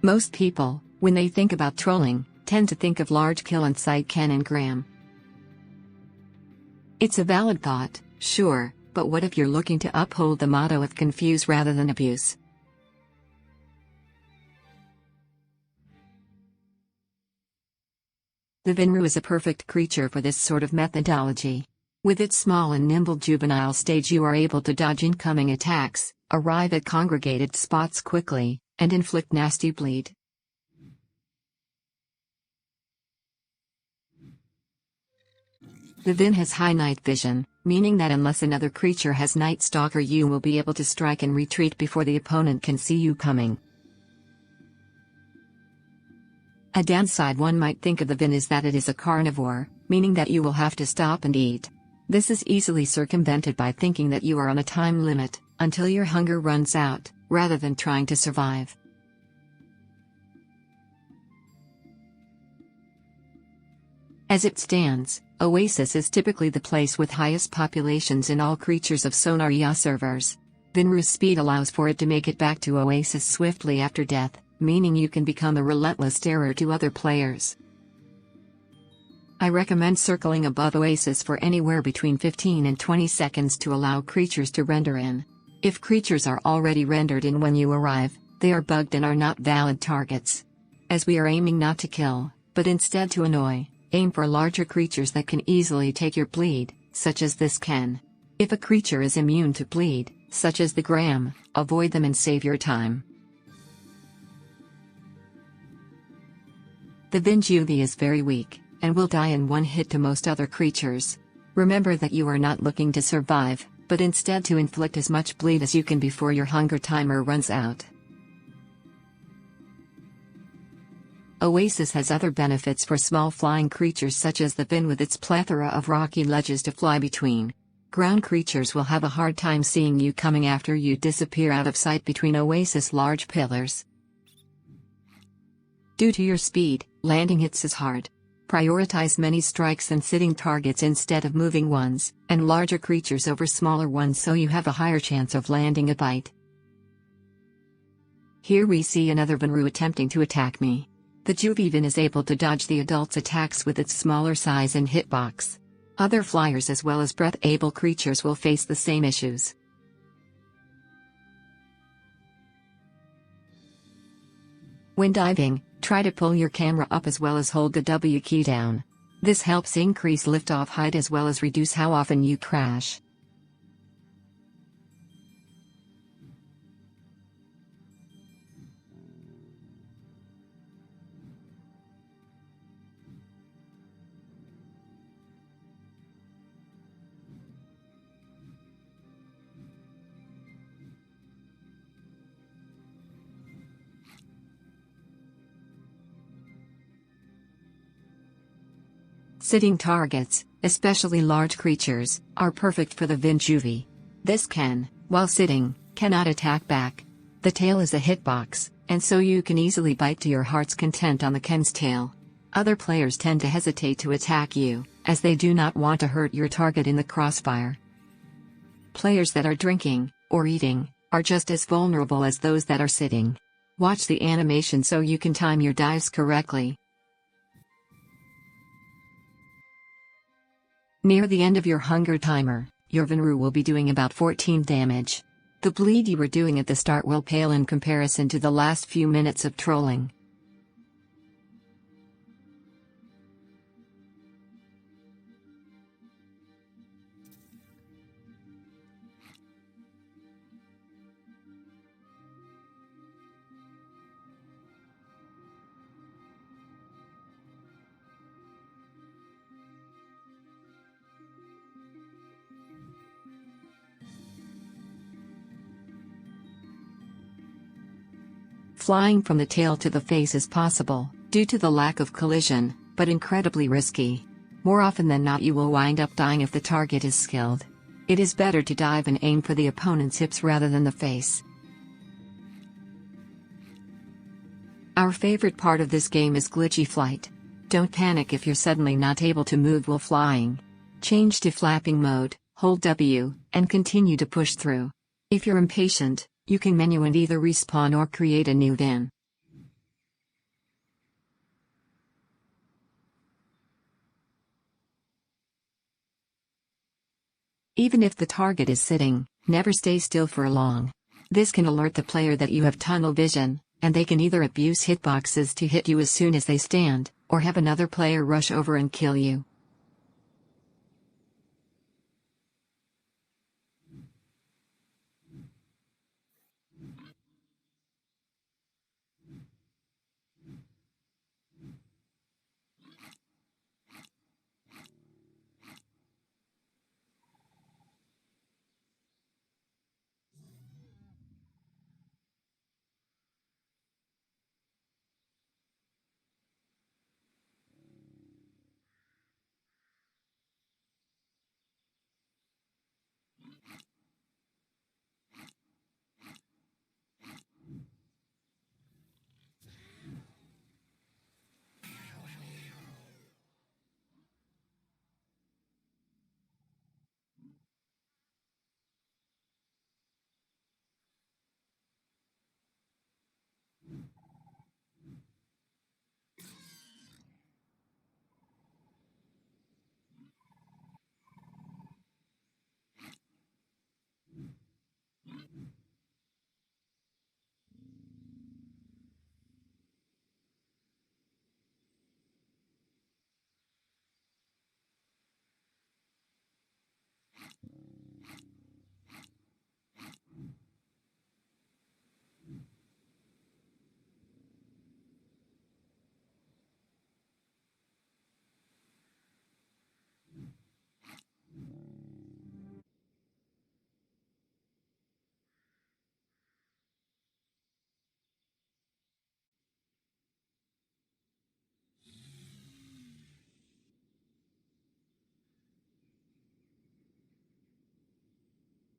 Most people, when they think about trolling, tend to think of large kill and sight Ken and Graham. It's a valid thought, sure, but what if you're looking to uphold the motto of confuse rather than abuse? The Vin'rou is a perfect creature for this sort of methodology. With its small and nimble juvenile stage, you are able to dodge incoming attacks, arrive at congregated spots quickly, and inflict nasty bleed. The Vin has high night vision, meaning that unless another creature has Night Stalker, you will be able to strike and retreat before the opponent can see you coming. A downside one might think of the Vin is that it is a carnivore, meaning that you will have to stop and eat. This is easily circumvented by thinking that you are on a time limit, until your hunger runs out, rather than trying to survive. As it stands, Oasis is typically the place with highest populations in all Creatures of Sonaria servers. Vin'rou's speed allows for it to make it back to Oasis swiftly after death, meaning you can become a relentless terror to other players. I recommend circling above Oasis for anywhere between 15 and 20 seconds to allow creatures to render in. If creatures are already rendered in when you arrive, they are bugged and are not valid targets. As we are aiming not to kill, but instead to annoy, aim for larger creatures that can easily take your bleed, such as this Ken. If a creature is immune to bleed, such as the Graham, avoid them and save your time. The Vin juvie is very weak, and will die in one hit to most other creatures. Remember that you are not looking to survive, but instead to inflict as much bleed as you can before your hunger timer runs out. Oasis has other benefits for small flying creatures such as the Vin with its plethora of rocky ledges to fly between. Ground creatures will have a hard time seeing you coming after you disappear out of sight between Oasis large pillars. Due to your speed, landing hits is hard. Prioritize many strikes and sitting targets instead of moving ones, and larger creatures over smaller ones so you have a higher chance of landing a bite. Here we see another Vin'rou attempting to attack me. The juvie Vin is able to dodge the adult's attacks with its smaller size and hitbox. Other flyers as well as breath-able creatures will face the same issues. When diving, try to pull your camera up as well as hold the W key down. This helps increase liftoff height as well as reduce how often you crash. Sitting targets, especially large creatures, are perfect for the Vin juvie. This Ken, while sitting, cannot attack back. The tail is a hitbox, and so you can easily bite to your heart's content on the Ken's tail. Other players tend to hesitate to attack you, as they do not want to hurt your target in the crossfire. Players that are drinking, or eating, are just as vulnerable as those that are sitting. Watch the animation so you can time your dives correctly. Near the end of your hunger timer, your Vin'rou will be doing about 14 damage. The bleed you were doing at the start will pale in comparison to the last few minutes of trolling. Flying from the tail to the face is possible, due to the lack of collision, but incredibly risky. More often than not you will wind up dying if the target is skilled. It is better to dive and aim for the opponent's hips rather than the face. Our favorite part of this game is glitchy flight. Don't panic if you're suddenly not able to move while flying. Change to flapping mode, hold W, and continue to push through. If you're impatient, you can menu and either respawn or create a new Vin. Even if the target is sitting, never stay still for long. This can alert the player that you have tunnel vision, and they can either abuse hitboxes to hit you as soon as they stand, or have another player rush over and kill you.